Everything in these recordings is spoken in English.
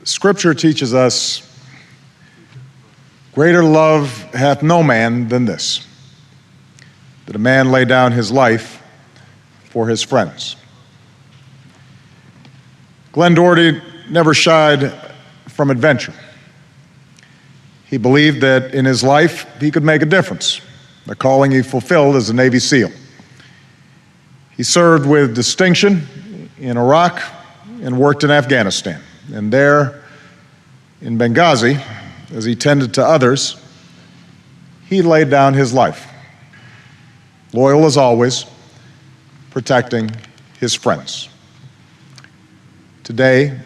Scripture teaches us, greater love hath no man than this, that a man lay down his life for his friends. Glenn Doherty never shied from adventure. He believed that in his life he could make a difference, the calling he fulfilled as a Navy SEAL. He served with distinction in Iraq and worked in Afghanistan. And there in Benghazi, as he tended to others, he laid down his life, loyal as always, protecting his friends. Today,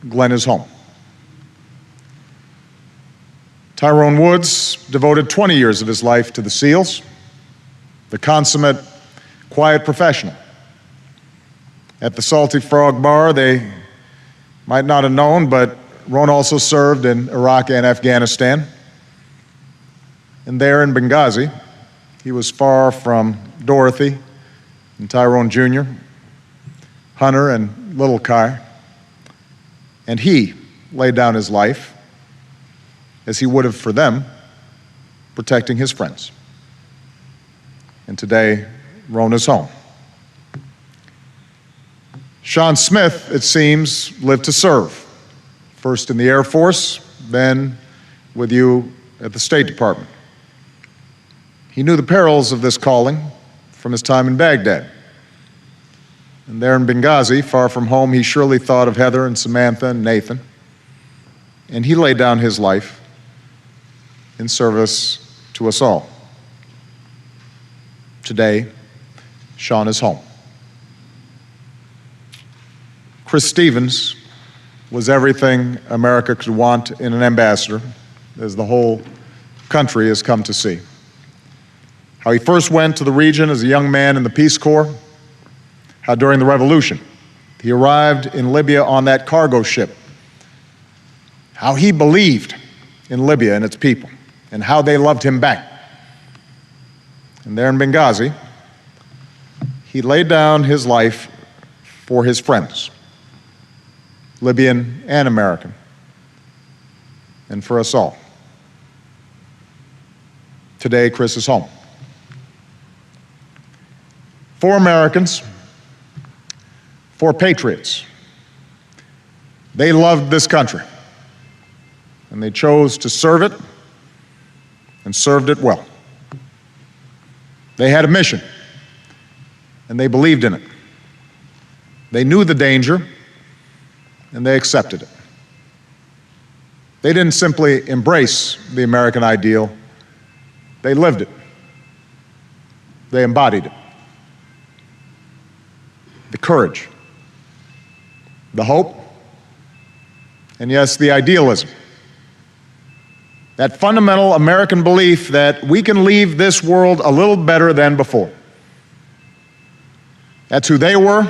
Glenn is home. Tyrone Woods devoted 20 years of his life to the SEALs, the consummate, quiet professional. At the Salty Frog Bar, they might not have known, but Ron also served in Iraq and Afghanistan. And there in Benghazi, he was far from Dorothy and Tyrone Jr., Hunter and little Kai. And he laid down his life, as he would have for them, protecting his friends. And today, Ron is home. Sean Smith, it seems, lived to serve, first in the Air Force, then with you at the State Department. He knew the perils of this calling from his time in Baghdad. And there in Benghazi, far from home, he surely thought of Heather and Samantha and Nathan. And he laid down his life in service to us all. Today, Sean is home. Chris Stevens was everything America could want in an ambassador, as the whole country has come to see. How he first went to the region as a young man in the Peace Corps, how during the revolution he arrived in Libya on that cargo ship, how he believed in Libya and its people, and how they loved him back. And there in Benghazi, he laid down his life for his friends, Libyan and American, and for us all. Today, Chris is home. 4 Americans, 4 patriots. They loved this country, and they chose to serve it, and served it well. They had a mission, and they believed in it. They knew the danger, and they accepted it. They didn't simply embrace the American ideal, they lived it. They embodied it. The courage, the hope, and yes, the idealism. That fundamental American belief that we can leave this world a little better than before. That's who they were,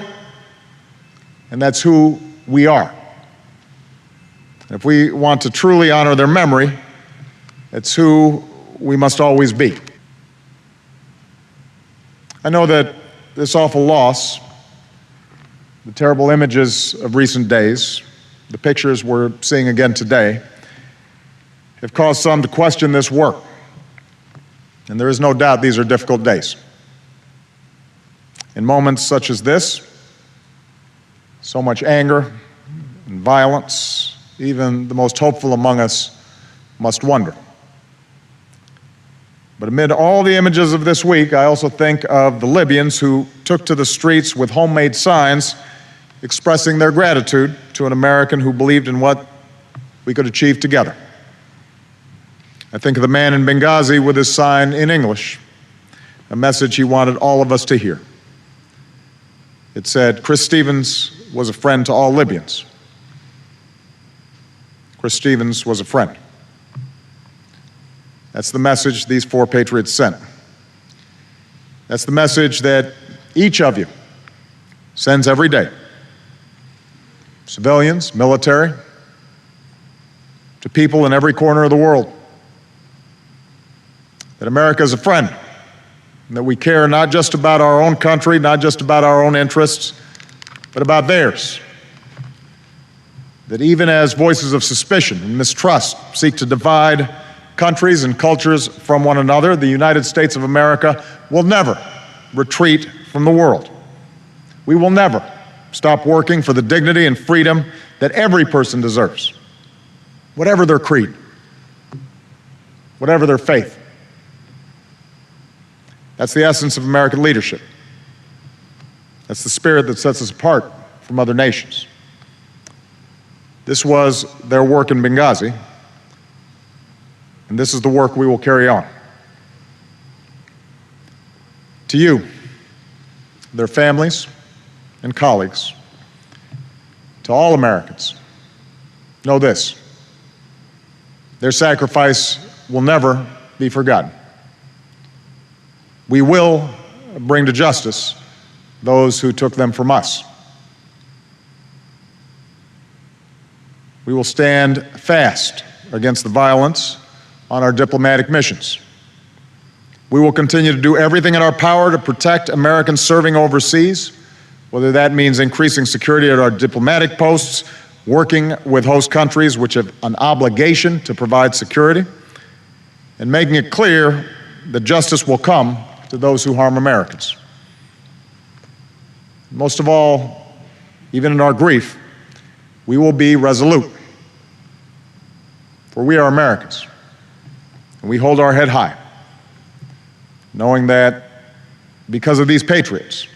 and that's who we are. If we want to truly honor their memory, it's who we must always be. I know that this awful loss, the terrible images of recent days, the pictures we're seeing again today, have caused some to question this work. And there is no doubt these are difficult days. In moments such as this, so much anger and violence, even the most hopeful among us must wonder. But amid all the images of this week, I also think of the Libyans who took to the streets with homemade signs expressing their gratitude to an American who believed in what we could achieve together. I think of the man in Benghazi with his sign in English, a message he wanted all of us to hear. It said, Chris Stevens was a friend to all Libyans. Chris Stevens was a friend. That's the message these 4 patriots sent. That's the message that each of you sends every day. Civilians, military, to people in every corner of the world. That America is a friend, and that we care not just about our own country, not just about our own interests, but about theirs. that even as voices of suspicion and mistrust seek to divide countries and cultures from one another, the United States of America will never retreat from the world. We will never stop working for the dignity and freedom that every person deserves, whatever their creed, whatever their faith. That's the essence of American leadership. That's the spirit that sets us apart from other nations. This was their work in Benghazi, and this is the work we will carry on. To you, their families and colleagues, to all Americans, know this: their sacrifice will never be forgotten. We will bring to justice those who took them from us. We will stand fast against the violence on our diplomatic missions. We will continue to do everything in our power to protect Americans serving overseas, whether that means increasing security at our diplomatic posts, working with host countries which have an obligation to provide security, and making it clear that justice will come to those who harm Americans. Most of all, even in our grief, we will be resolute, for we are Americans, and we hold our head high, knowing that because of these patriots,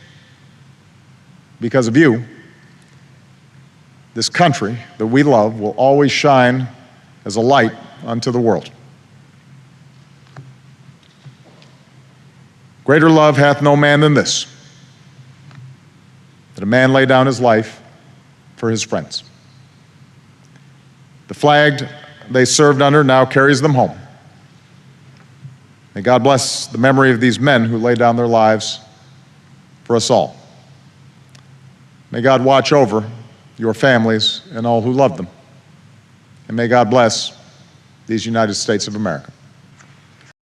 because of you, this country that we love will always shine as a light unto the world. Greater love hath no man than this, that a man lay down his life for his friends. The flag they served under now carries them home. May God bless the memory of these men who laid down their lives for us all. May God watch over your families and all who love them. And may God bless these United States of America.